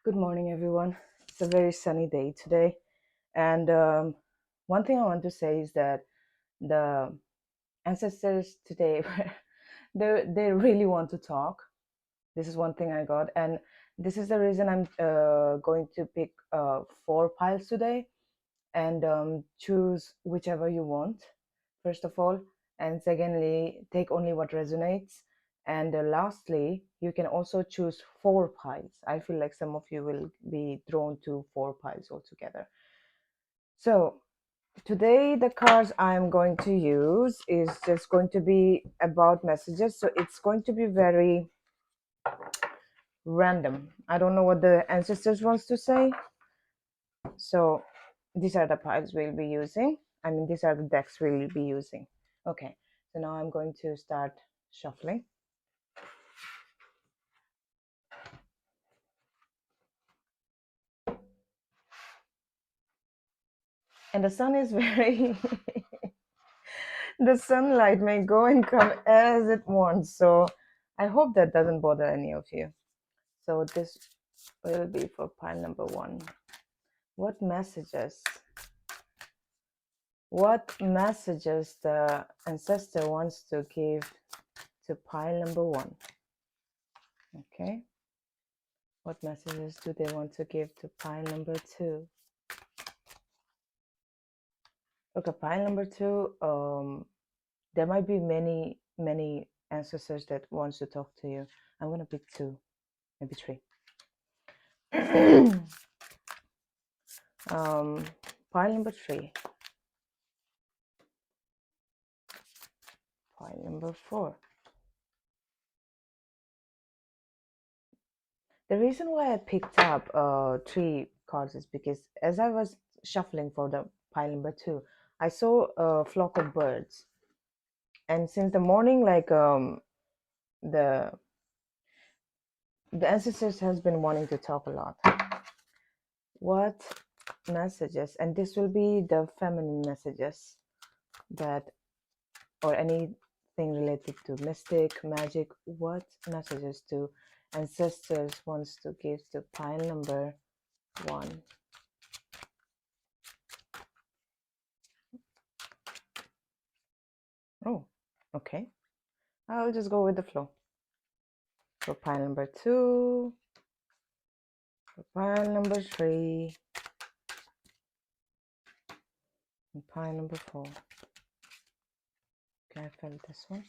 Good morning, everyone. It's a very sunny day today. And one thing I want to say is that the ancestors today, they really want to talk. This is one thing I got. And this is the reason I'm going to pick 4 piles today and choose whichever you want, first of all. And secondly, take only what resonates. And lastly, you can also choose 4 piles. I feel like some of you will be drawn to 4 piles altogether. So today, the cards I'm going to use is just going to be about messages. So it's going to be very random. I don't know what the ancestors wants to say. So these are the piles we'll be using. I mean, these are the decks we'll be using. Okay, so now I'm going to start shuffling. And the sun is very, the sunlight may go and come as it wants. So I hope that doesn't bother any of you. So this will be for pile number 1. What messages? What messages the ancestor wants to give to pile number 1? Okay. What messages do they want to give to pile number 2? Okay, pile number 2, there might be many ancestors that wants to talk to you. I'm gonna pick 2, maybe 3. Pile number 3, pile number 4. The reason why I picked up 3 cards is because as I was shuffling for the pile number 2, I saw a flock of birds, and since the morning, like the ancestors has been wanting to talk a lot. What messages, and this will be the feminine messages, that or anything related to mystic magic, what messages do ancestors wants to give to pile number 1? Oh, okay, I'll just go with the flow. For pile number 2, for pile number 3, and pile number 4. Okay, I felt this one.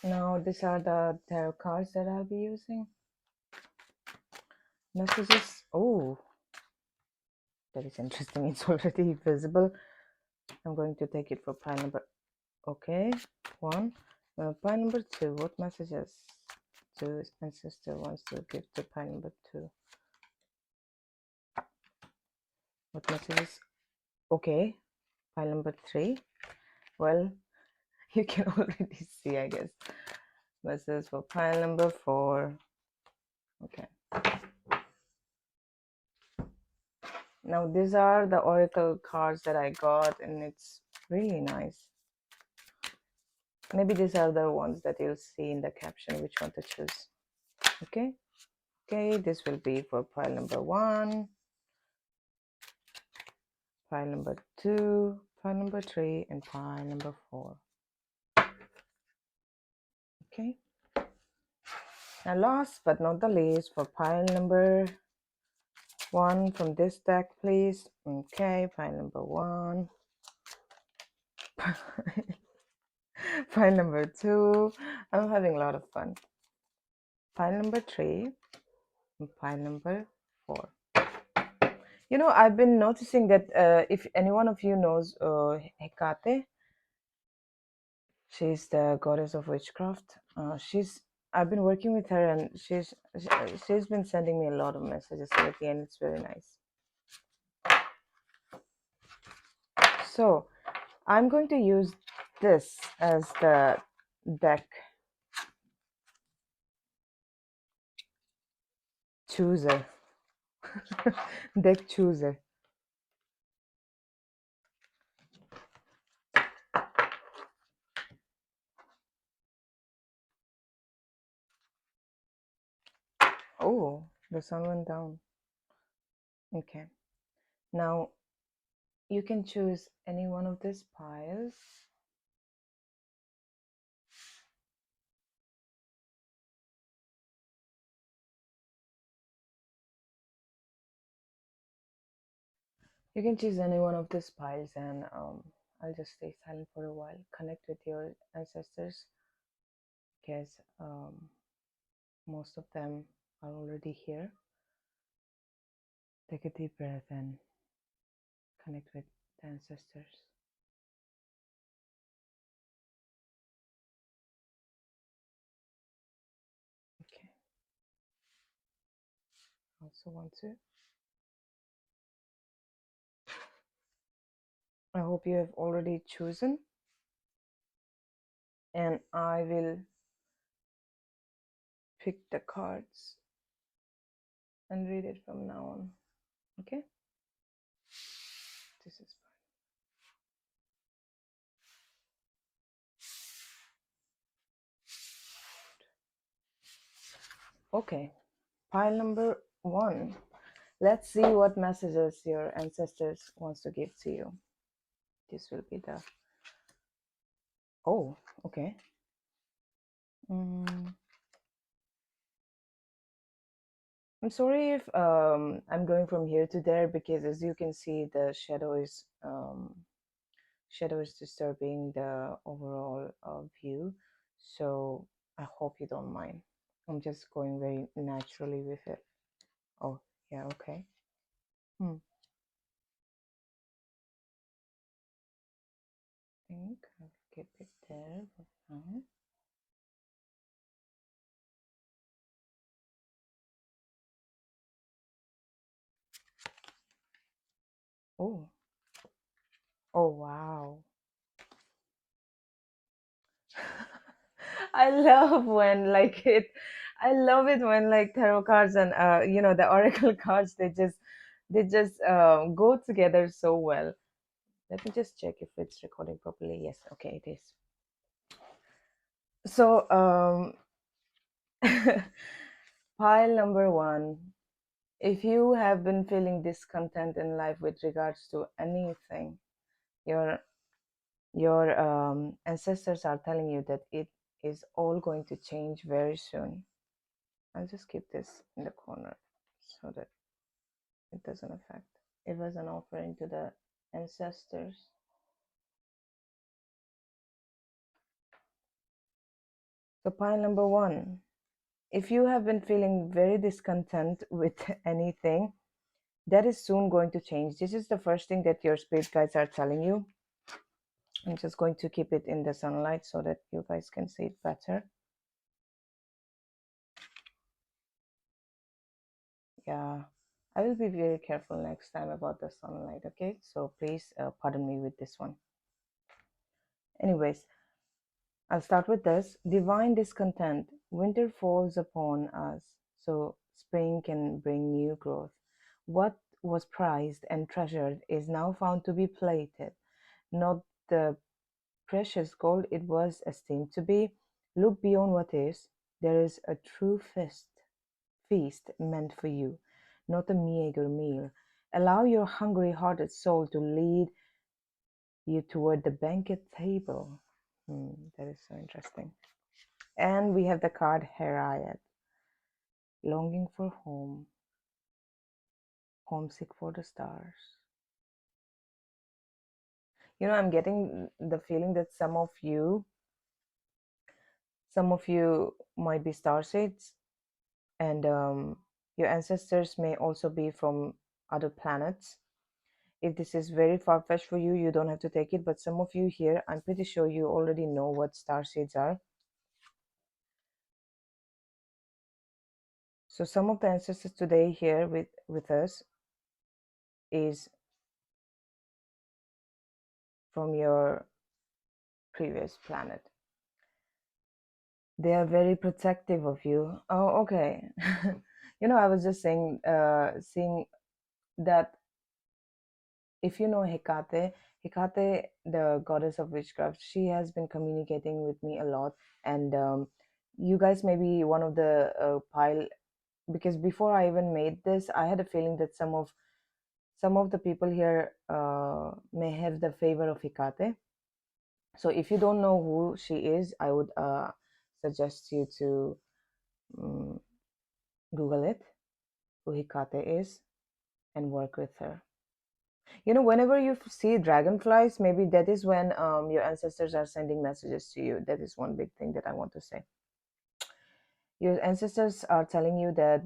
Now these are the tarot cards that I'll be using. Messages. Oh, that is interesting. It's already visible. I'm going to take it for pile number. Okay, 1. Pile number 2. What messages do ancestor wants to give to pile number 2? What messages? Okay, pile number 3. Well, you can already see, I guess. Messages for pile number 4. Okay. Now these are the oracle cards that I got, and it's really nice. Maybe these are the ones that you'll see in the caption, which one to choose. Okay. Okay, this will be for pile number 1, pile number 2, pile number 3, and pile number 4. Okay. Now last but not the least, for pile number 1 from this deck, please. Okay, pile number 1. Pile number 2. I'm having a lot of fun. Pile number 3 and pile number 4. You know, I've been noticing that if any one of you knows Hecate, she's the goddess of witchcraft. I've been working with her, and she's been sending me a lot of messages lately, and it's very nice. So I'm going to use this as the deck chooser. Deck chooser. Oh, the sun went down. Okay. Now you can choose any one of these piles. You can choose any one of these piles, and I'll just stay silent for a while. Connect with your ancestors because most of them are already here. Take a deep breath and connect with the ancestors. Okay. Also want to. I hope you have already chosen, and I will pick the cards and read it from now on. Okay? This is fine. Okay. Pile number 1. Let's see what messages your ancestors wants to give to you. This will be the... Oh, okay. I'm sorry if I'm going from here to there, because as you can see, the shadow is disturbing the overall view. So I hope you don't mind. I'm just going very naturally with it. Oh, yeah, okay. I think I'll keep it there for now. Oh, oh, wow. I love when like it. I love it when like tarot cards and the oracle cards, they just go together so well. Let me just check if it's recording properly. Yes, okay, it is. So pile number 1. If you have been feeling discontent in life with regards to anything, your ancestors are telling you that it is all going to change very soon. I'll just keep this in the corner so that it doesn't affect. It was an offering to the ancestors. So pile number 1. If you have been feeling very discontent with anything, that is soon going to change. This is the first thing that your spirit guides are telling you. I'm just going to keep it in the sunlight so that you guys can see it better. Yeah, I will be very careful next time about the sunlight, okay? So please pardon me with this one. Anyways, I'll start with this. Divine discontent. Winter falls upon us, so spring can bring new growth. What was prized and treasured is now found to be plated, not the precious gold it was esteemed to be. Look beyond what is. There is a true feast meant for you, not a meager meal. Allow your hungry-hearted soul to lead you toward the banquet table. That is so interesting. And we have the card Harriet, longing for home, homesick for the stars. I'm getting the feeling that some of you might be starseeds, and your ancestors may also be from other planets. If this is very far-fetched for you, you don't have to take it, but some of you here, I'm pretty sure you already know what starseeds are. So some of the ancestors today here with us is from your previous planet. They are very protective of you. Oh, okay. I was just saying, seeing that if you know Hecate, the goddess of witchcraft, she has been communicating with me a lot, and you guys may be one of the pile because before I even made this, I had a feeling that some of the people here may have the favor of Hikate. So if you don't know who she is, I would suggest you to um, Google it, who Hikate is, and work with her. Whenever you see dragonflies, maybe that is when your ancestors are sending messages to you. That is one big thing that I want to say. Your ancestors are telling you that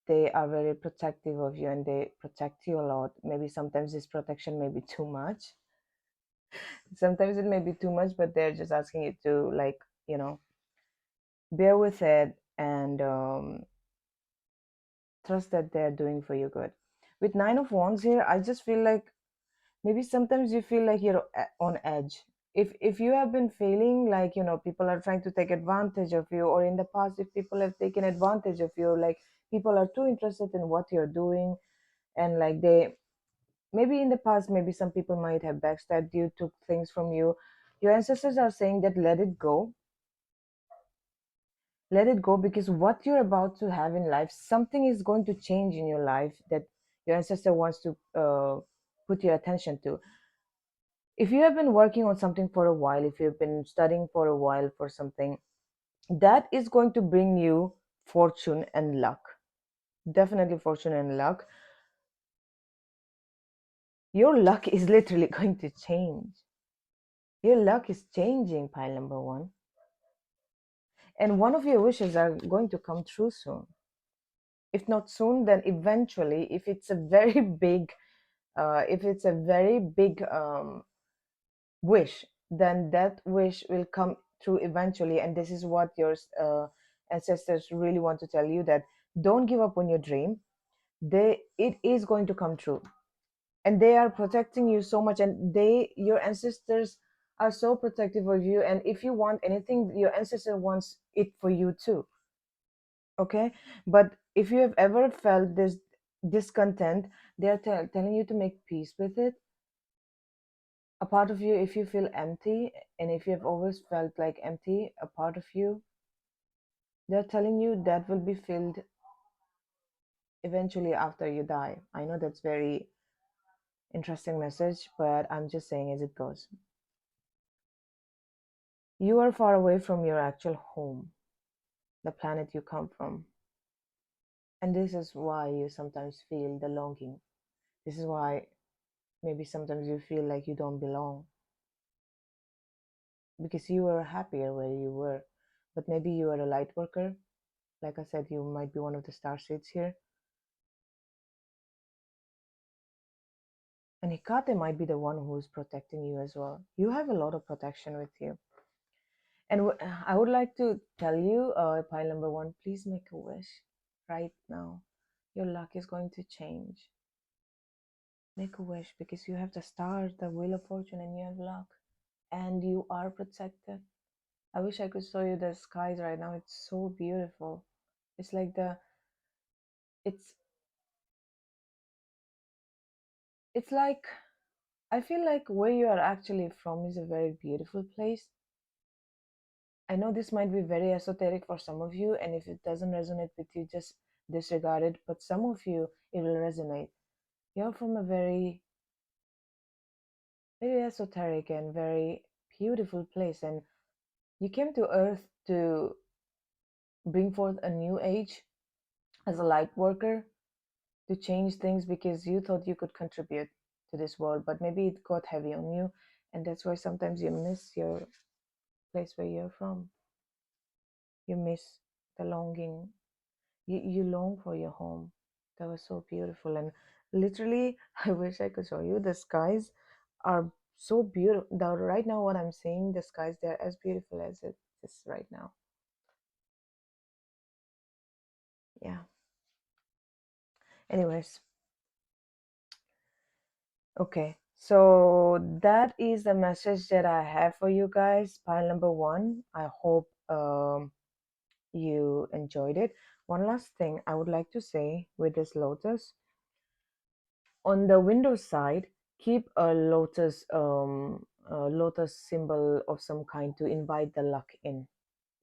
they are very protective of you and they protect you a lot. Maybe sometimes this protection may be too much. Sometimes it may be too much, but they're just asking you to, like, bear with it and trust that they're doing for you good. With Nine of Wands here, I just feel like maybe sometimes you feel like you're on edge. If you have been feeling like people are trying to take advantage of you, or in the past if people have taken advantage of you, like people are too interested in what you're doing, and like they maybe in the past, maybe some people might have backstabbed you, took things from you. Your ancestors are saying that let it go. Let it go, because what you're about to have in life, something is going to change in your life that your ancestor wants to put your attention to. If you have been working on something for a while, if you've been studying for a while for something, that is going to bring you fortune and luck. Definitely fortune and luck. Your luck is literally going to change. Your luck is changing, pile number one. And one of your wishes are going to come true soon. If not soon, then eventually, if it's a very big wish, then that wish will come true eventually. And this is what your ancestors really want to tell you, that don't give up on your dream. It is going to come true, and they are protecting you so much, and your ancestors are so protective of you, and if you want anything, your ancestor wants it for you too. Okay, but if you have ever felt this discontent, they are telling you to make peace with it. A part of you, if you feel empty, and if you have always felt like empty, a part of you, they're telling you that will be filled eventually after you die. I know that's very interesting message, but I'm just saying as it goes. You are far away from your actual home, the planet you come from, and this is why you sometimes feel the longing. This is why maybe sometimes you feel like you don't belong, because you were happier where you were. But maybe you are a light worker. Like I said, you might be one of the star seeds here. And Hikate might be the one who's protecting you as well. You have a lot of protection with you. And I would like to tell you, pile number one, please make a wish right now. Your luck is going to change. Make a wish, because you have the stars, the wheel of fortune, and you have luck. And you are protected. I wish I could show you the skies right now. It's so beautiful. It's like it's it's like, I feel like where you are actually from is a very beautiful place. I know this might be very esoteric for some of you, and if it doesn't resonate with you, just disregard it. But some of you, it will resonate. You're from a very, very esoteric and very beautiful place, and you came to Earth to bring forth a new age as a light worker, to change things, because you thought you could contribute to this world, but maybe it got heavy on you, and that's why sometimes you miss your place where you're from. You miss the longing. You long for your home. That was so beautiful, and literally, I wish I could show you. The skies are so beautiful. Right now, what I'm seeing, the skies, they're as beautiful as it is right now. Yeah. Anyways, okay. So that is the message that I have for you guys. Pile number one. I hope you enjoyed it. One last thing I would like to say with this lotus, on the Windows side, keep a lotus symbol of some kind to invite the luck in.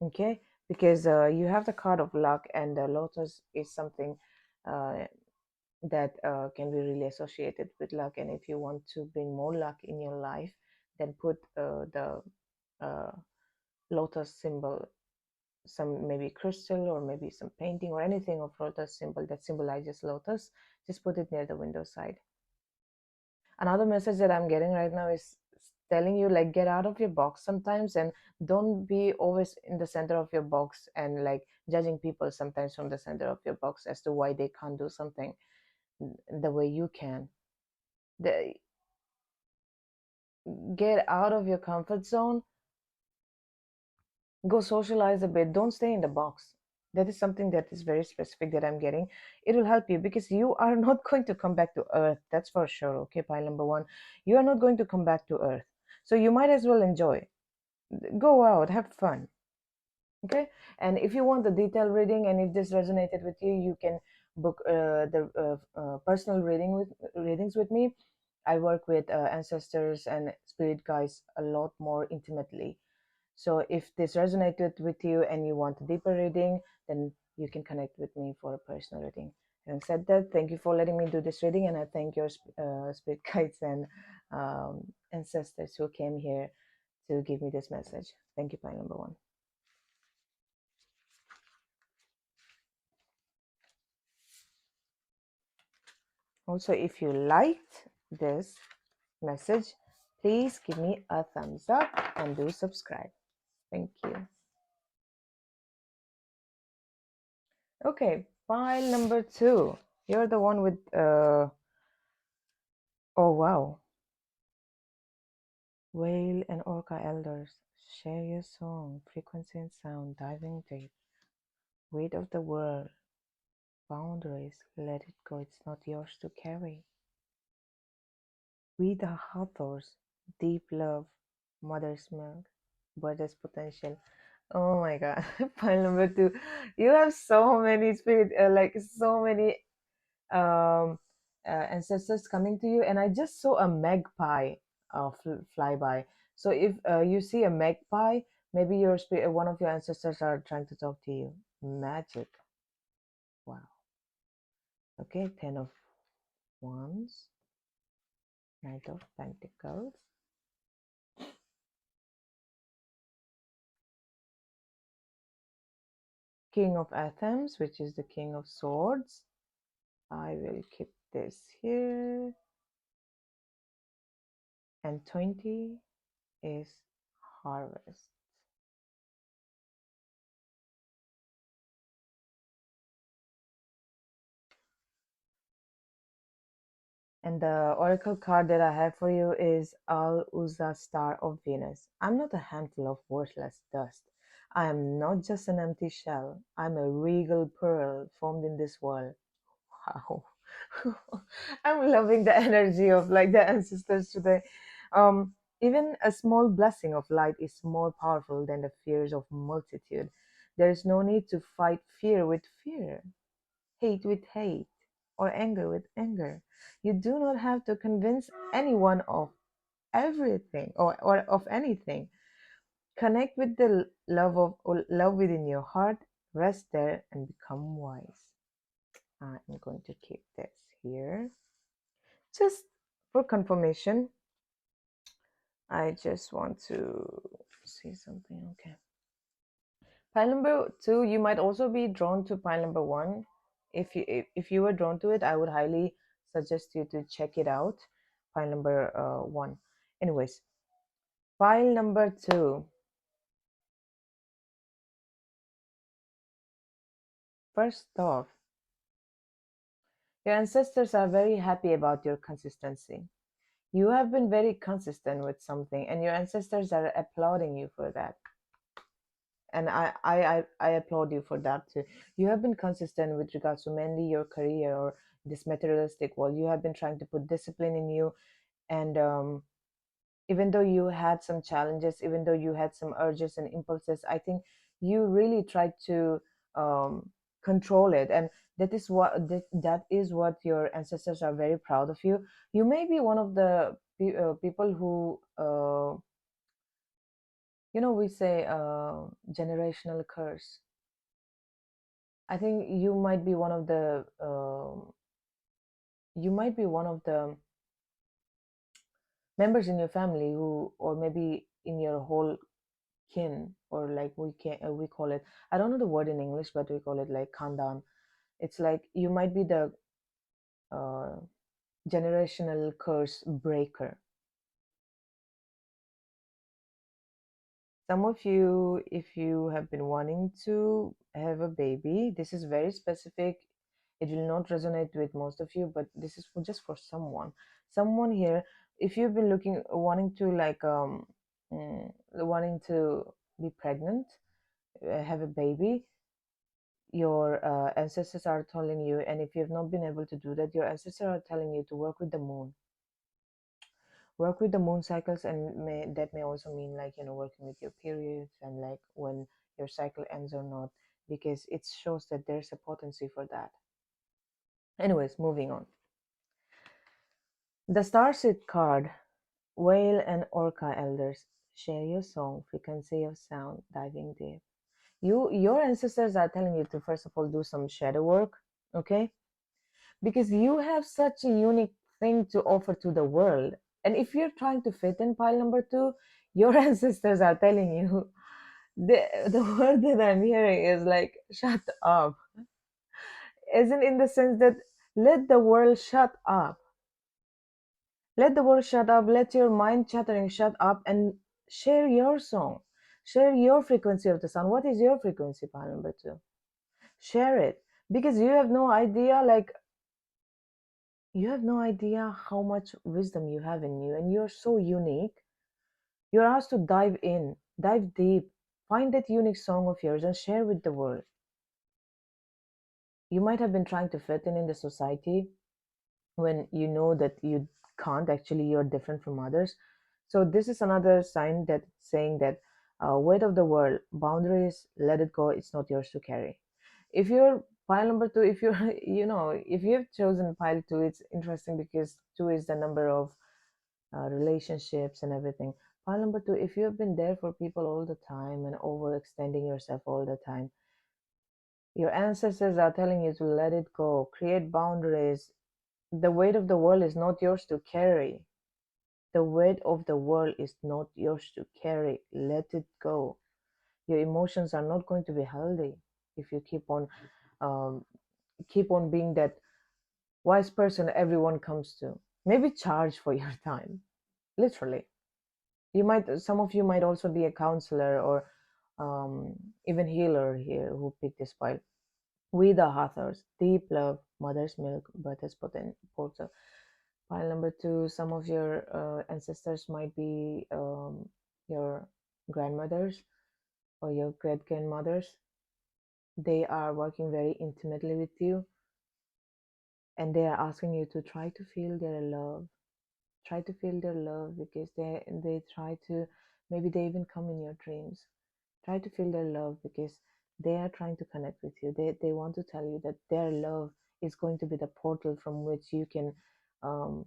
Okay, because you have the card of luck, and the lotus is something uh, that can be really associated with luck. And if you want to bring more luck in your life, then put the uh, lotus symbol, some maybe crystal or maybe some painting or anything of lotus symbol that symbolizes lotus, just put it near the window side. Another message that I'm getting right now is telling you, like, get out of your box sometimes, and don't be always in the center of your box and like judging people sometimes from the center of your box as to why they can't do something the way you can. the, get out of your comfort zone, go socialize a bit, don't stay in the box. That is something that is very specific that I'm getting. It will help you because you are not going to come back to earth, that's for sure. Okay, pile number one, you are not going to come back to earth, so you might as well enjoy, go out, have fun. Okay, and if you want the detailed reading and if this resonated with you, you can book the personal readings with me. I work with ancestors and spirit guides a lot more intimately. So if this resonated with you and you want a deeper reading, then you can connect with me for a personal reading. Having said that, thank you for letting me do this reading, and I thank your spirit guides and ancestors who came here to give me this message. Thank you, pile number one. Also, if you liked this message, please give me a thumbs up and do subscribe. Thank you. Okay, pile number two. You're the one with, oh wow. Whale and orca elders, share your song, frequency and sound, diving deep. Weight of the world, boundaries, let it go, it's not yours to carry. We the Hathors, deep love, mother's milk, goddess potential. Oh my god, pile number two. You have so many spirit, like so many um, ancestors coming to you, and I just saw a magpie fly by. So if you see a magpie, maybe your spirit, one of your ancestors are trying to talk to you. Magic. Wow. Okay, 10 of Wands, Knight of Pentacles, King of Athens, which is the King of Swords. I will keep this here. And 20 is Harvest. And the oracle card that I have for you is Al Uza, Star of Venus. I'm not a handful of worthless dust. I am not just an empty shell. I'm a regal pearl formed in this world. Wow. I'm loving the energy of like the ancestors today. Even a small blessing of light is more powerful than the fears of multitude. There is no need to fight fear with fear, hate with hate, or anger with anger. You do not have to convince anyone of everything or of anything. Connect with the love of or love within your heart, rest there and become wise. I'm going to keep this here. Just for confirmation, I just want to see something. Okay. Pile number two, you might also be drawn to pile number one. If you were drawn to it, I would highly suggest you to check it out. Pile number one. Anyways, pile number two. First off, your ancestors are very happy about your consistency. You have been very consistent with something, and your ancestors are applauding you for that. And I applaud you for that too. You have been consistent with regards to mainly your career or this materialistic world. You have been trying to put discipline in you, and even though you had some challenges, even though you had some urges and impulses, I think you really tried to um, control it, and that is what your ancestors are very proud of you. You may be one of the people who We say generational curse. I think you might be one of the members in your family who, or maybe in your whole kin, or like we call it, I don't know the word in English, but we call it like khandan. It's like you might be the uh, generational curse breaker. Some of you, if you have been wanting to have a baby, this is very specific. It will not resonate with most of you, but this is just for someone here. If you've been looking wanting to like wanting to be pregnant, have a baby, your ancestors are telling you, and if you have not been able to do that, your ancestors are telling you to work with the moon. Work with the moon cycles, and that may also mean like working with your periods and like when your cycle ends or not, because it shows that there's a potency for that. Anyways, moving on. The starseed card: whale and orca elders, share your song, frequency of sound, diving deep. Your ancestors are telling you to first of all do some shadow work, okay? Because you have such a unique thing to offer to the world. And if you're trying to fit in pile number two, your ancestors are telling you, the word that I'm hearing is like, shut up. Isn't in the sense that let the world shut up. Let the world shut up. Let your mind chattering shut up and share your song. Share your frequency of the sound. What is your frequency, pile number two? Share it. Because you have no idea how much wisdom you have in you, and you're so unique. You're asked to dive in, dive deep, find that unique song of yours and share with the world. You might have been trying to fit in the society when you know that you can't. Actually, you're different from others. So this is another sign that saying that weight of the world, boundaries, let it go. It's not yours to carry. If you're pile number two, if you're if you have chosen pile two, it's interesting because two is the number of relationships and everything. Pile number two, if you have been there for people all the time and overextending yourself all the time, your ancestors are telling you to let it go, create boundaries. The weight of the world is not yours to carry. The weight of the world is not yours to carry. Let it go. Your emotions are not going to be healthy if you um, keep on being that wise person everyone comes to. Maybe charge for your time, literally. Some of you might also be a counselor or even healer here who picked this file. We the authors, deep love, mother's milk, birth portal. File number two, some of your ancestors might be your grandmothers or your great grandmothers. They are working very intimately with you, and they are asking you to try to feel their love. Try to feel their love because they try to, maybe they even come in your dreams. Try to feel their love because they are trying to connect with you. They want to tell you that their love is going to be the portal from which um,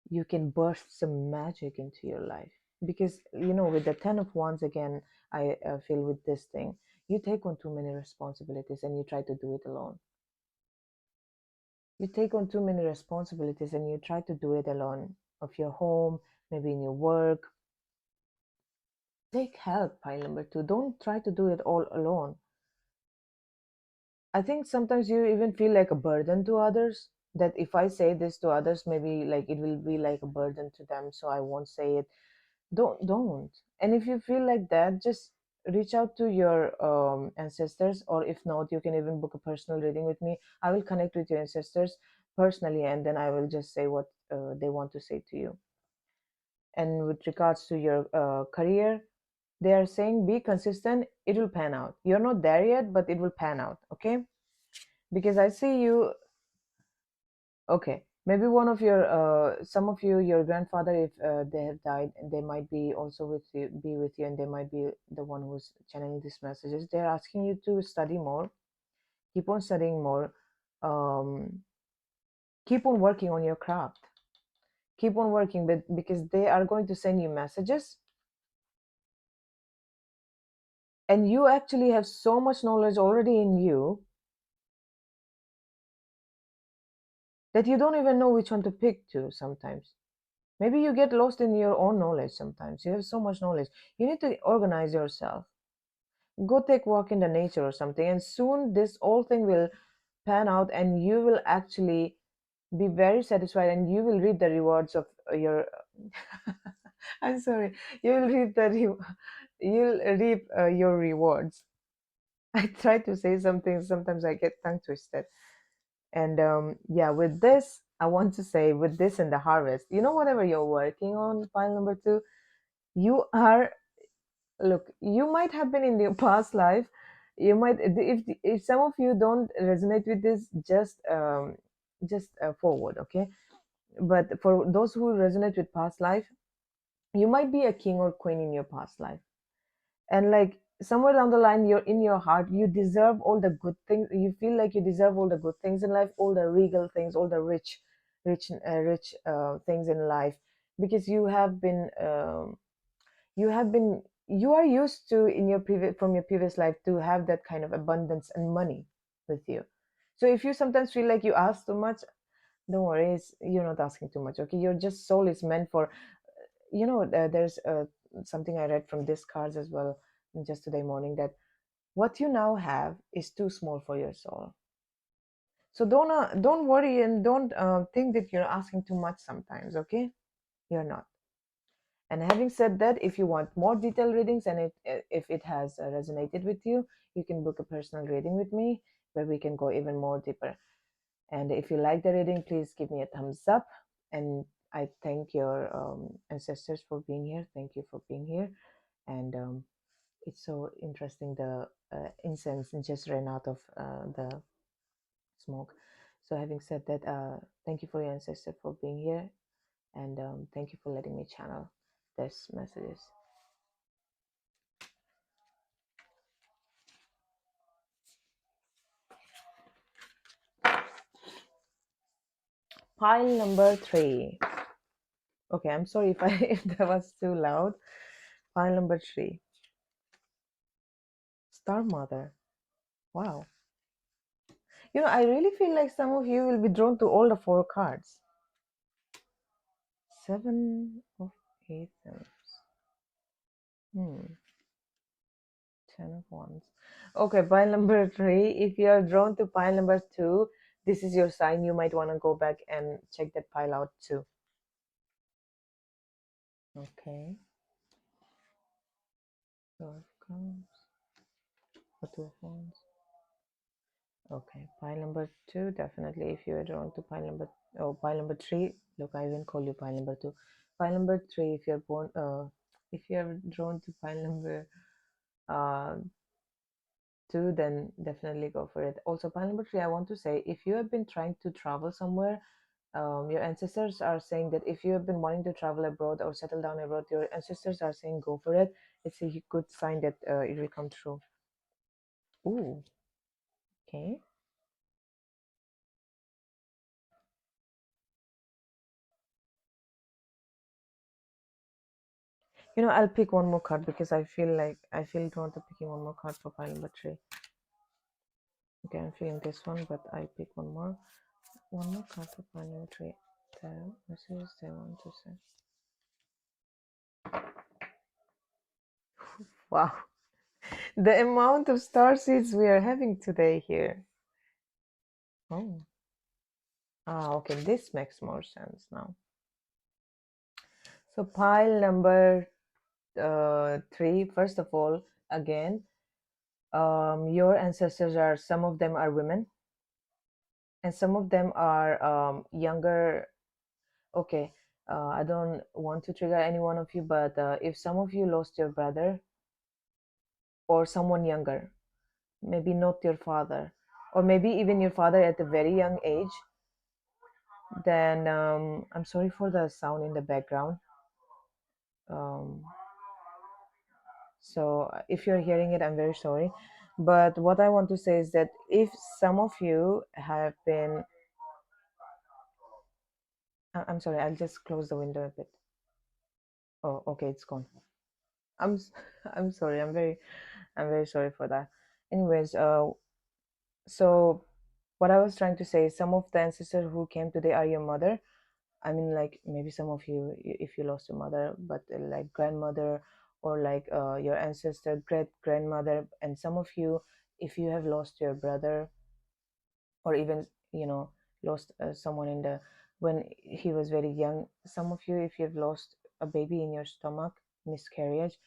you can burst some magic into your life. Because with the 10 of wands, again, I feel with this thing, you take on too many responsibilities and you try to do it alone. You take on too many responsibilities and you try to do it alone, of your home, maybe in your work. Take help, pile number two. Don't try to do it all alone. I think sometimes you even feel like a burden to others. That if I say this to others, maybe like it will be like a burden to them, so I won't say it. Don't. And if you feel like that, just reach out to your ancestors, or if not, you can even book a personal reading with me. I will connect with your ancestors personally, and then I will just say what they want to say to you. And with regards to your career, they are saying be consistent, it will pan out. You're not there yet, but it will pan out, okay? Because I see you. Okay, maybe one of your some of you, your grandfather, if they have died, and they might be also with you, be with you, and they might be the one who's channeling these messages. They're asking you to study more, keep on studying more, um, keep on working on your craft, keep on working, but because they are going to send you messages and you actually have so much knowledge already in you that you don't even know which one to pick to sometimes. Maybe you get lost in your own knowledge sometimes. You have so much knowledge. You need to organize yourself. Go take walk in the nature or something, and soon this whole thing will pan out, and you will actually be very satisfied, and you will reap the rewards of your I'm sorry. You'll reap you'll reap your rewards. I try to say something, sometimes I get tongue twisted. And yeah, with this, I want to say, with this and the harvest, whatever you're working on, pile number two, you are, look, you might have been in your past life. You might, if some of you don't resonate with this, just forward, okay? But for those who resonate with past life, you might be a king or queen in your past life, and like somewhere down the line, you're in your heart, you deserve all the good things. You feel like you deserve all the good things in life, all the regal things, all the rich things in life, because you are used to, in your previous from your previous life, to have that kind of abundance and money with you. So if you sometimes feel like you ask too much, don't worry, you're not asking too much, okay? Your just soul is meant for, there's something I read from this cards as well just today morning, that what you now have is too small for your soul. So don't worry, and don't think that you're asking too much sometimes, okay? You're not. And having said that, if you want more detailed readings, and if it has resonated with you, you can book a personal reading with me, where we can go even more deeper. And if you like the reading, please give me a thumbs up. And I thank your ancestors for being here. Thank you for being here. And it's so interesting. The incense just ran out of the smoke. So having said that, thank you for your ancestor for being here. And thank you for letting me channel this messages. Pile number 3. Okay, I'm sorry if I if that was too loud. Pile number 3. Star Mother. Wow. I really feel like some of you will be drawn to all the 4 cards. 7 of 8. Hmm. 10 of Wands. Okay, pile number 3. If you are drawn to pile number 2, this is your sign. You might want to go back and check that pile out too. Okay. 2 of Cups. Or 2 of Wands. Okay, pile number 2, definitely. If you are drawn to pile number 3, look, I even call you pile number 2. Pile number 3, if you're drawn to pile number uh, 2, then definitely go for it. Also, pile number 3, I want to say, if you have been trying to travel somewhere, your ancestors are saying that if you have been wanting to travel abroad or settle down abroad, your ancestors are saying go for it. It's a good sign that it will come true. Ooh, okay. I'll pick one more card because I feel drawn to picking one more card for pile number 3. Okay, I'm feeling this one, but I pick one more card for pile number 3. The messages they want to say. Wow, the amount of star seeds we are having today here. Oh, okay, this makes more sense now. So pile number 3, first of all, again, your ancestors are, some of them are women, and some of them are younger. Okay, I don't want to trigger any one of you, but if some of you lost your brother or someone younger, maybe not your father, or maybe even your father at a very young age, then I'm sorry for the sound in the background. Um, so if you're hearing it, I'm very sorry. But what I want to say is that if some of you have been, I'm sorry, I'll just close the window a bit. Oh, okay, it's gone. I'm I'm sorry. I'm very I'm very sorry for that. Anyways, so what I was trying to say is some of the ancestors who came today are your mother. I mean, like maybe some of you, if you lost your mother, but like grandmother, or like your ancestor, great grandmother, and some of you, if you have lost your brother, or even lost someone in the when he was very young. Some of you, if you have lost a baby in your stomach, miscarriage,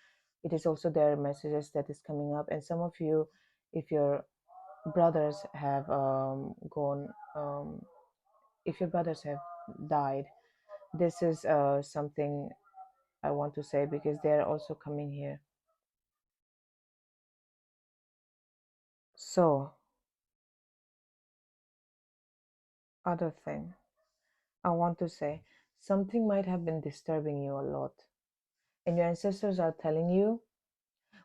it is also their messages that is coming up. And some of you, if your brothers have gone if your brothers have died, this is something I want to say, because they are also coming here. So other thing I want to say, something might have been disturbing you a lot, and your ancestors are telling you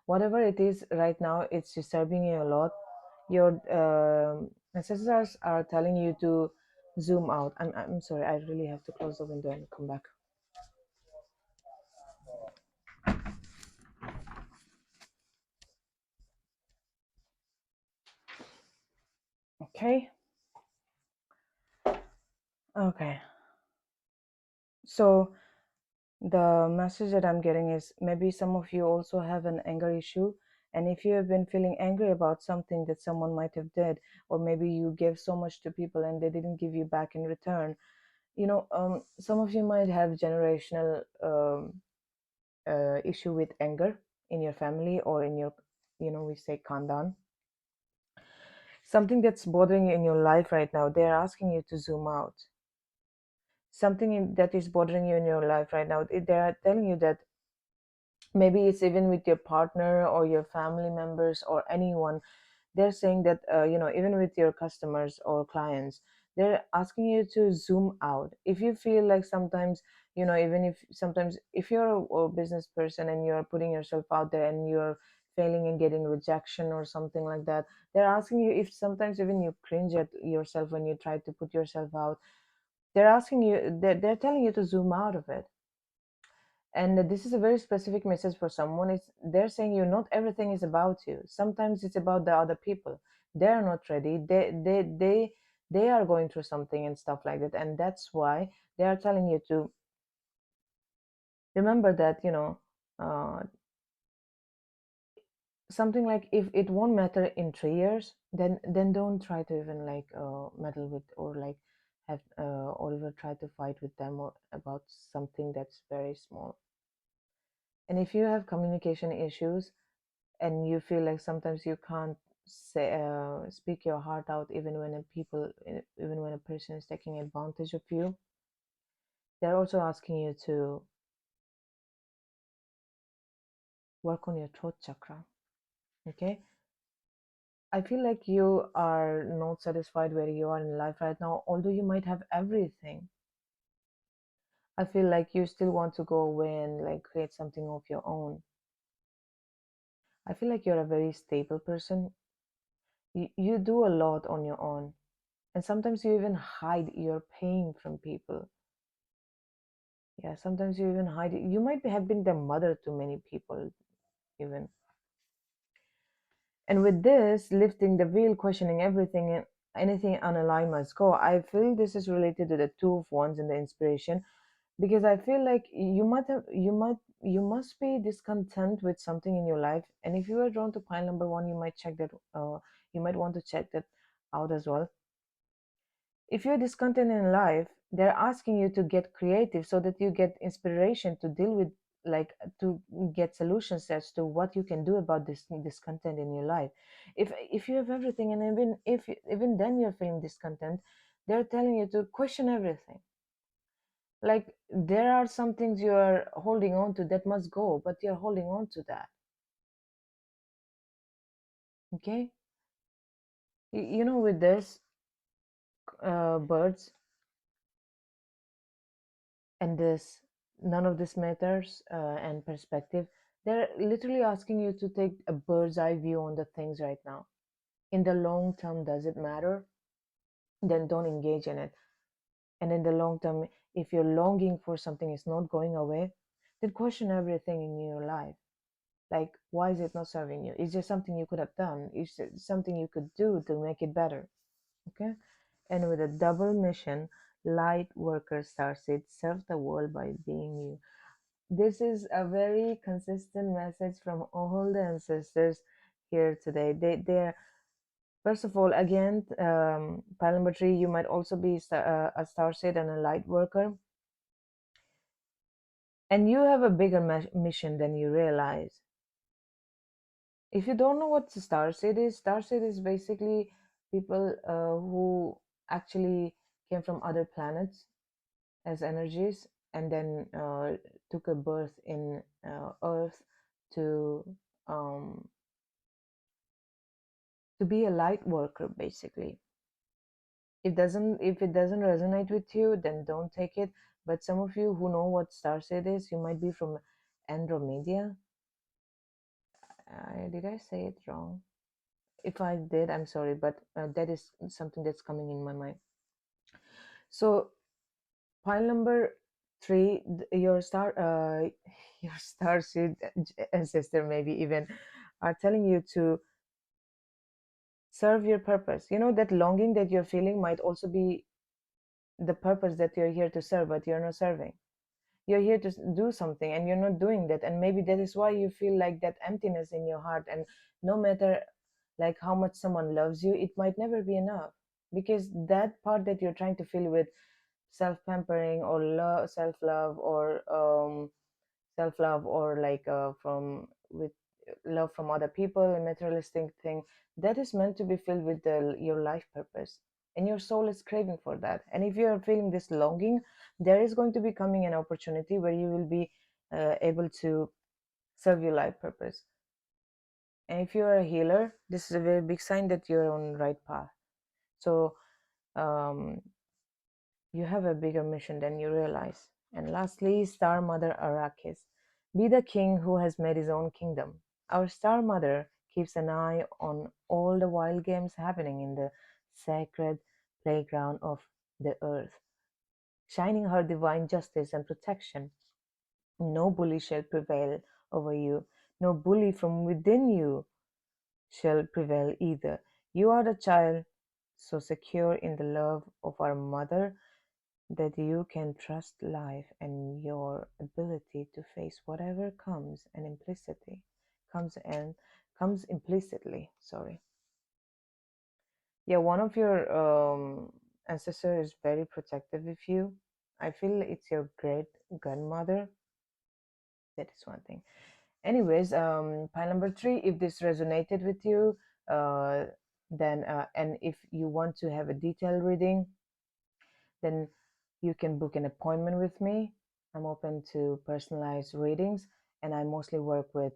whatever it is right now, it's disturbing you a lot. Your ancestors are telling you to zoom out. I'm sorry, I really have to close the window and come back. Okay. Okay, so the message that I'm getting is, maybe some of you also have an anger issue. And if you have been feeling angry about something that someone might have did, or maybe you gave so much to people and they didn't give you back in return, some of you might have generational issue with anger in your family, or in your, we say khandan. Something that's bothering you in your life right now, they're asking you to zoom out. Something that is bothering you in your life right now, they're telling you that maybe it's even with your partner or your family members or anyone. They're saying that even with your customers or clients, they're asking you to zoom out. If you feel like sometimes, even if sometimes, if you're a business person and you're putting yourself out there and you're failing and getting rejection or something like that, they're asking you, if sometimes even you cringe at yourself when you try to put yourself out, they're telling you to zoom out of it. And this is a very specific message for someone. It's They're saying you, not everything is about you. Sometimes it's about the other people. They're not ready. They are going through something and stuff like that, and that's why they are telling you to remember that, uh, something like, if it won't matter in 3 years, then don't try to even like meddle with, or like have or even try to fight with them, or about something that's very small. And if you have communication issues, and you feel like sometimes you can't speak your heart out, even when a person is taking advantage of you, they're also asking you to work on your throat chakra. Okay, I feel like you are not satisfied where you are in life right now, although you might have everything. I feel like you still want to go away and like create something of your own. I feel like you're a very stable person. You do a lot on your own, and sometimes you even hide your pain from people. Yeah, sometimes you even hide it. You might have been the mother to many people, even. And with this, lifting the veil, questioning everything and anything unaligned must go. I feel this is related to the Two of Wands and the inspiration, because I feel like you must be discontent with something in your life. And if you are drawn to pile number one, you might check that. You might want to check that out as well. If you're discontent in life, they're asking you to get creative so that you get inspiration to deal with, like, to get solutions as to what you can do about this discontent in your life. If you have everything, and even then you're feeling discontent, they're telling you to question everything. Like, there are some things you're holding on to that must go, but you're holding on to that. Okay, with this birds and this, none of this matters, and perspective, they're literally asking you to take a bird's eye view on the things right now. In the long term, does it matter? Then don't engage in it. And in the long term, if your longing for something is not going away, then question everything in your life. Like, why is it not serving you? Is there something you could have done? Is there something you could do to make it better? Okay. And with a double mission, light worker starseed serve the world by being you. This is a very consistent message from all the ancestors here today. They're, first of all, again, pile number 3, you might also be a starseed and a light worker, and you have a bigger mission than you realize. If you don't know what starseed is basically people who actually came from other planets as energies, and then took a birth in Earth to um, to be a light worker, basically. If it doesn't resonate with you, then don't take it. But some of you who know what starseed is, you might be from Andromeda. Did I say it wrong? If I did, I'm sorry, but that is something that's coming in my mind. So pile number 3, your your starseed ancestor maybe even are telling you to serve your purpose. You know, that longing that you're feeling might also be the purpose that you're here to serve, but you're not serving. You're here to do something and you're not doing that, and maybe that is why you feel like that emptiness in your heart. And no matter like how much someone loves you, it might never be enough, because that part that you're trying to fill with self-pampering or self-love, or self-love, or like from with love from other people, a materialistic thing, that is meant to be filled with your life purpose, and your soul is craving for that. And if you are feeling this longing, there is going to be coming an opportunity where you will be able to serve your life purpose. And if you are a healer, this is a very big sign that you're on the right path. So um, you have a bigger mission than you realize. And lastly, Star Mother Arrakis. Be the king who has made his own kingdom. Our Star Mother keeps an eye on all the wild games happening in the sacred playground of the earth, shining her divine justice and protection. No bully shall prevail over you. No bully from within you shall prevail either. You are the child so secure in the love of our mother that you can trust life and your ability to face whatever comes implicitly. Sorry. Yeah, one of your ancestor is very protective of you. I feel it's your great grandmother. That is one thing. Anyways, pile number 3, if this resonated with you, uh, then and if you want to have a detailed reading, then you can book an appointment with me. I'm open to personalized readings, and I mostly work with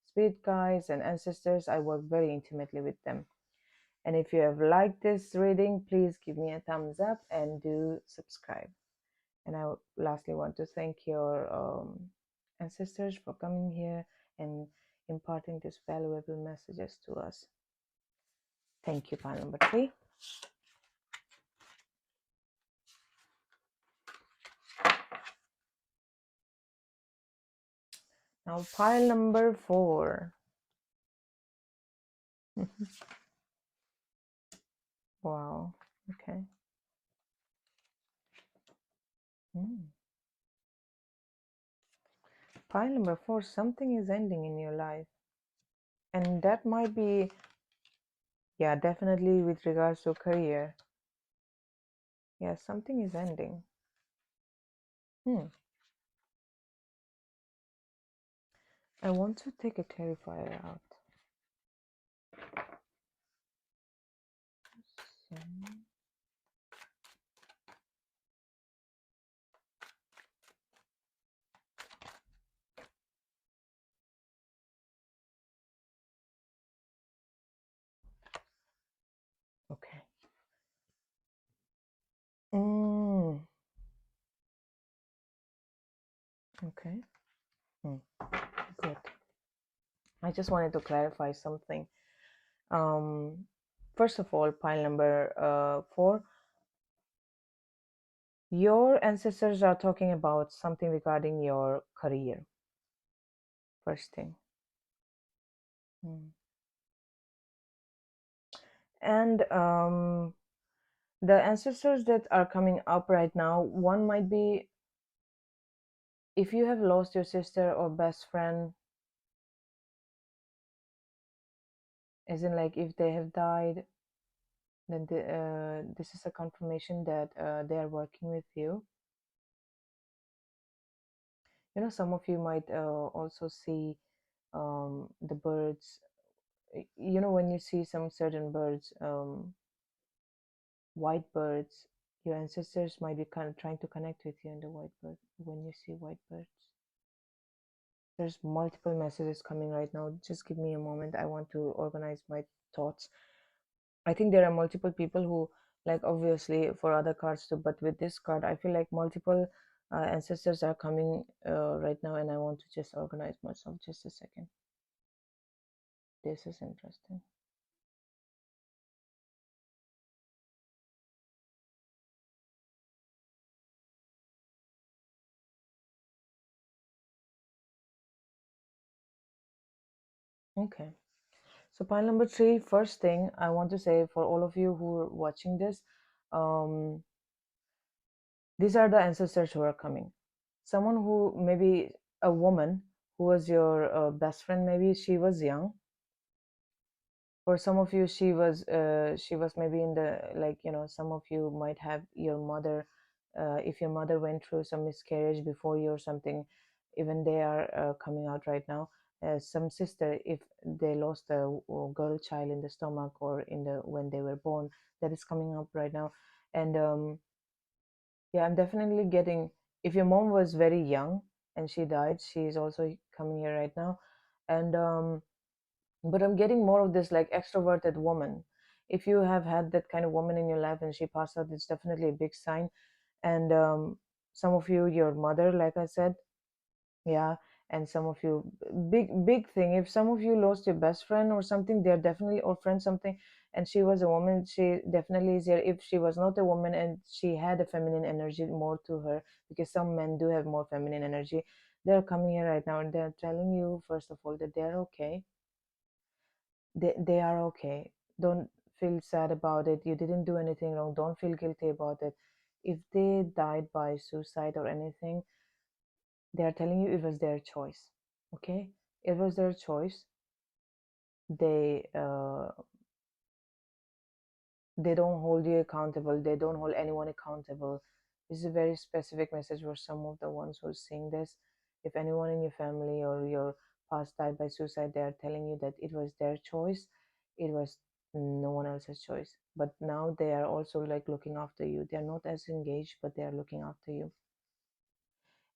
spirit guides and ancestors. I work very intimately with them. And if you have liked this reading, please give me a thumbs up and do subscribe. And I lastly want to thank your ancestors for coming here and imparting these valuable messages to us. Thank you, pile number 3. Now, pile number 4. Wow. Okay. Pile number 4, something is ending in your life. And that might be, yeah, definitely with regards to career. Yeah, something is ending. I want to take a clarifier out. Okay. Okay. Good. I just wanted to clarify something. First of all, pile number 4, your ancestors are talking about something regarding your career. First thing. Mm. And the ancestors that are coming up right now, one might be if you have lost your sister or best friend, as in like if they have died, then this is a confirmation that they are working with you. You know, some of you might also see the birds. You know, when you see some certain birds, white birds, your ancestors might be kind of trying to connect with you in the white bird. When you see white birds, there's multiple messages coming right now. Just give me a moment. I want to organize my thoughts. I think there are multiple people who, like, obviously for other cards too, but with this card, I feel like multiple ancestors are coming right now, and I want to just organize myself. Just a second. This is interesting. Okay. So pile number three, first thing I want to say for all of you who are watching this, um, these are the ancestors who are coming. Someone who maybe a woman who was your best friend, maybe she was young. For some of you, she was maybe in the, like, you know, some of you might have your mother, if your mother went through some miscarriage before you or something, even they are coming out right now. Some sister, if they lost a girl child in the stomach or in the when they were born, that is coming up right now. And yeah, I'm definitely getting, if your mom was very young and she died, she is also coming here right now. And but I'm getting more of this like extroverted woman. If you have had that kind of woman in your life and she passed out, it's definitely a big sign. And some of you, your mother, like I said, yeah. And some of you, big thing, if some of you lost your best friend or something, they're definitely, or friend something, and she was a woman, she definitely is here. If she was not a woman and she had a feminine energy more to her, because some men do have more feminine energy, they're coming here right now and they're telling you, first of all, that they're okay. They are okay. Don't feel sad about it. You didn't do anything wrong. Don't feel guilty about it. If they died by suicide or anything, they are telling you it was their choice. Okay, it was their choice. They uh, they don't hold you accountable. They don't hold anyone accountable. This is a very specific message for some of the ones who are seeing this. If anyone in your family or your past died by suicide, they are telling you that it was their choice. It was no one else's choice. But now they are also like looking after you. They are not as engaged, but they are looking after you.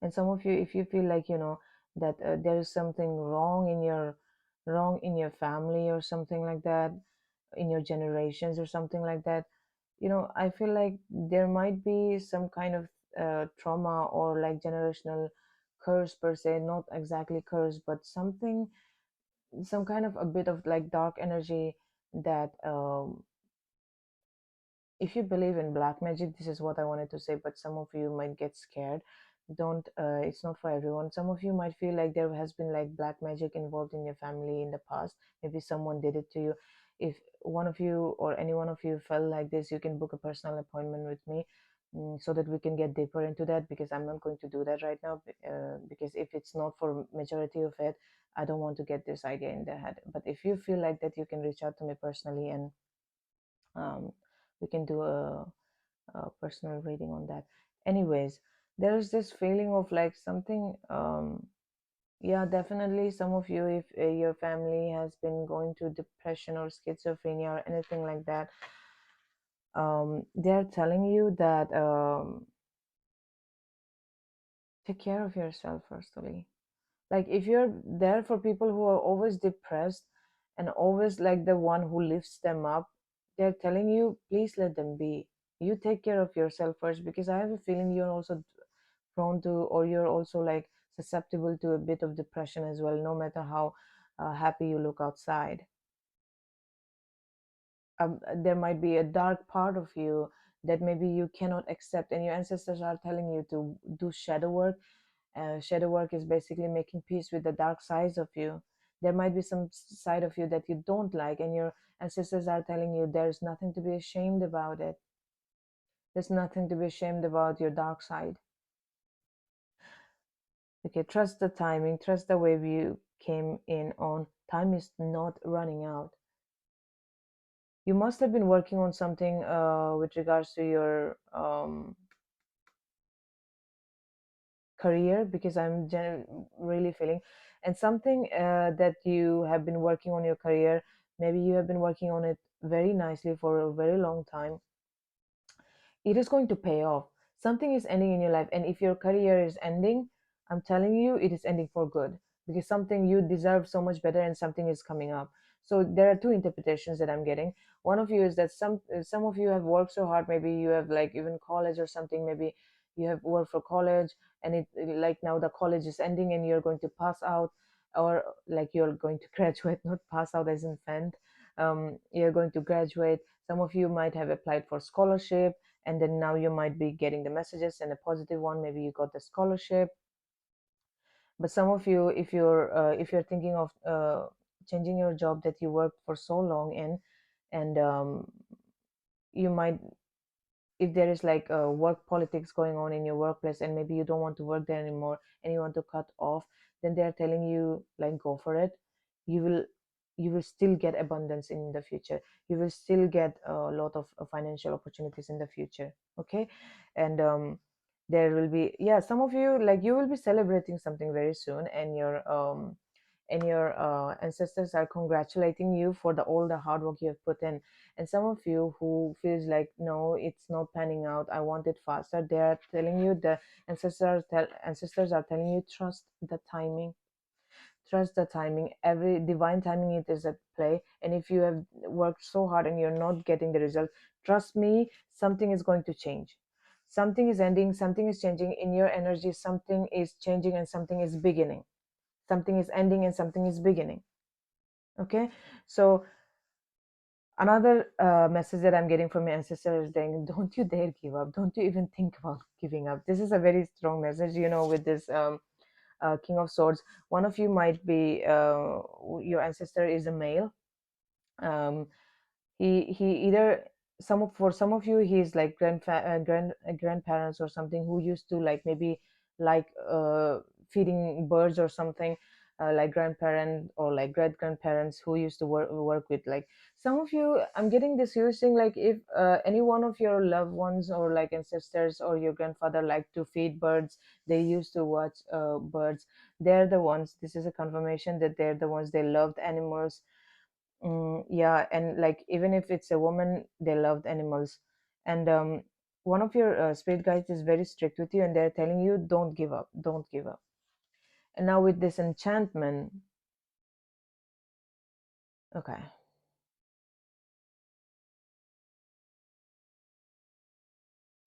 And some of you, if you feel like, you know, that there is something wrong in your family or something like that, in your generations or something like that, you know, I feel like there might be some kind of trauma or like generational curse per se, not exactly curse, but something, some kind of a bit of like dark energy that if you believe in black magic, this is what I wanted to say, but some of you might get scared. Don't It's not for everyone. Some of you might feel like there has been like black magic involved in your family in the past. Maybe someone did it to you. If one of you or any one of you felt like this, you can book a personal appointment with me, so that we can get deeper into that, because I'm not going to do that right now, because if it's not for majority of it, I don't want to get this idea in their head. But if you feel like that, you can reach out to me personally, and um, we can do a personal reading on that. Anyways, there's this feeling of like something, yeah, definitely some of you, if your family has been going through depression or schizophrenia or anything like that, they're telling you that take care of yourself firstly. Like if you're there for people who are always depressed and always like the one who lifts them up, they're telling you, please let them be. You take care of yourself first, because I have a feeling you're also prone to, or you're also like susceptible to a bit of depression as well, no matter how happy you look outside. There might be a dark part of you that maybe you cannot accept, and your ancestors are telling you to do shadow work. Shadow work is basically making peace with the dark sides of you. There might be some side of you that you don't like, and your ancestors are telling you there's nothing to be ashamed about it. There's nothing to be ashamed about your dark side. Okay, trust the timing, trust the wave you came in on. Time is not running out. You must have been working on something with regards to your career, because really feeling, and something that you have been working on your career. Maybe you have been working on it very nicely for a very long time. It is going to pay off. Something is ending in your life, and if your career is ending, I'm telling you, it is ending for good, because something you deserve so much better, and something is coming up. So there are two interpretations that I'm getting. One of you is that some of you have worked so hard. Maybe you have like even college or something. Maybe you have worked for college, and it like now the college is ending and you're going to pass out, or like you're going to graduate, not pass out as in faint. You're going to graduate. Some of you might have applied for scholarship, and then now you might be getting the messages and a positive one. Maybe you got the scholarship. But some of you, if you're thinking of changing your job that you worked for so long in, and you might, if there is like work politics going on in your workplace, and maybe you don't want to work there anymore and you want to cut off, then they're telling you like go for it. you will you will still get abundance in the future. You will still get a lot of financial opportunities in the future. Okay. And there will be, yeah, some of you, like, you will be celebrating something very soon, and your ancestors are congratulating you for all the hard work you have put in. And some of you who feels like, no, it's not panning out, I want it faster, they are telling you, the ancestors are telling you, trust the timing. Trust the timing. Every divine timing, it is at play. And if you have worked so hard and you're not getting the result, trust me, something is going to change. Something is ending, something is changing in your energy, something is changing and something is beginning. Something is ending and something is beginning. Okay. So another message that I'm getting from my ancestors is saying, don't you dare give up, don't you even think about giving up. This is a very strong message, with this King of Swords. One of you might be, your ancestor is a male. um, he either, for some of you, he's like grandparents or something, who used to like maybe like feeding birds or something, like grandparent or like great grandparents who used to work with, like, some of you, I'm getting this huge thing, like if any one of your loved ones or like ancestors or your grandfather like to feed birds, they used to watch birds, they're the ones, this is a confirmation that they're the ones, they loved animals. Yeah, and like even if it's a woman, they loved animals. And one of your spirit guides is very strict with you, and they're telling you, don't give up, don't give up. And now with this enchantment, okay,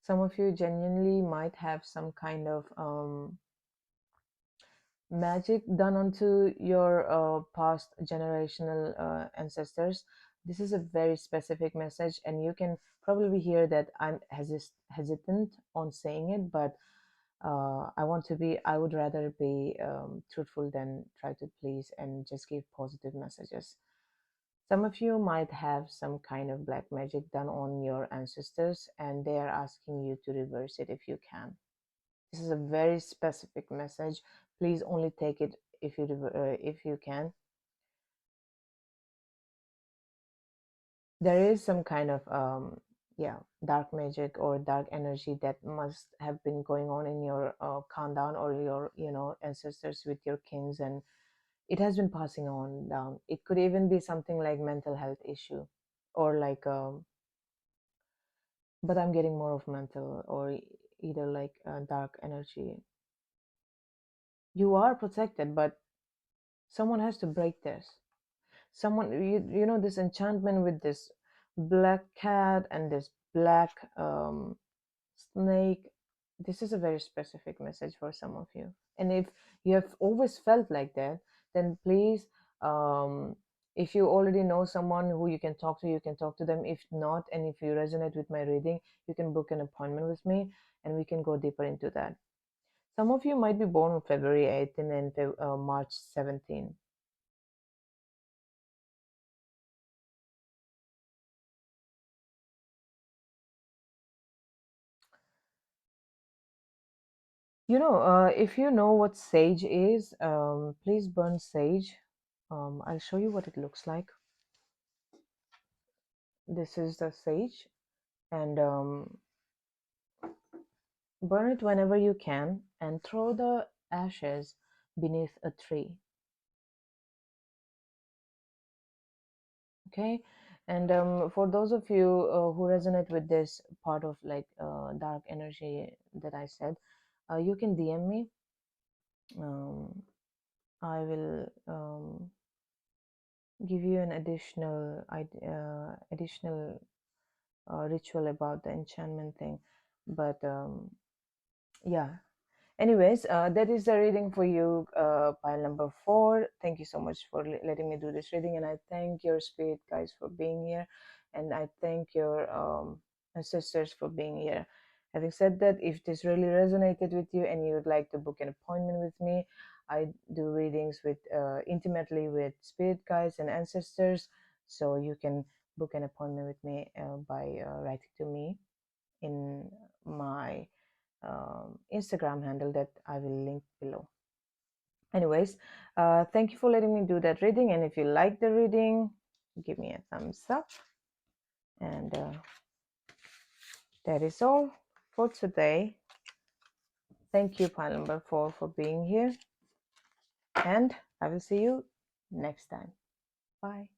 some of you genuinely might have some kind of magic done onto your past generational ancestors. This is a very specific message, and you can probably hear that I'm hesitant on saying it, but I would rather be truthful than try to please and just give positive messages. Some of you might have some kind of black magic done on your ancestors, and they are asking you to reverse it if you can. This is a very specific message. Please only take it if you can. There is some kind of yeah, dark magic or dark energy that must have been going on in your countdown, or your ancestors with your kings, and it has been passing on down. It could even be something like mental health issue, or like but I'm getting more of mental, or either like dark energy. You are protected, but someone has to break this. Someone, this enchantment with this black cat and this black snake. This is a very specific message for some of you. And if you have always felt like that, then please, if you already know someone who you can talk to, you can talk to them. If not, and if you resonate with my reading, you can book an appointment with me, and we can go deeper into that. Some of you might be born on February 18th and March 17th. If you know what sage is, please burn sage. I'll show you what it looks like. This is the sage, and burn it whenever you can and throw the ashes beneath a tree. Okay, and for those of you who resonate with this part of like dark energy that I said, you can DM me. I will give you an additional ritual about the enchantment thing, but yeah. Anyways, that is the reading for you, pile number 4. Thank you so much for letting me do this reading, and I thank your spirit guides for being here, and I thank your ancestors for being here. Having said that, if this really resonated with you and you would like to book an appointment with me, I do readings with intimately with spirit guides and ancestors, so you can book an appointment with me by writing to me in my Instagram handle that I will link below. Anyways, thank you for letting me do that reading, and if you like the reading, give me a thumbs up. And that is all for today. Thank you, pile number 4, for being here, and I will see you next time. Bye.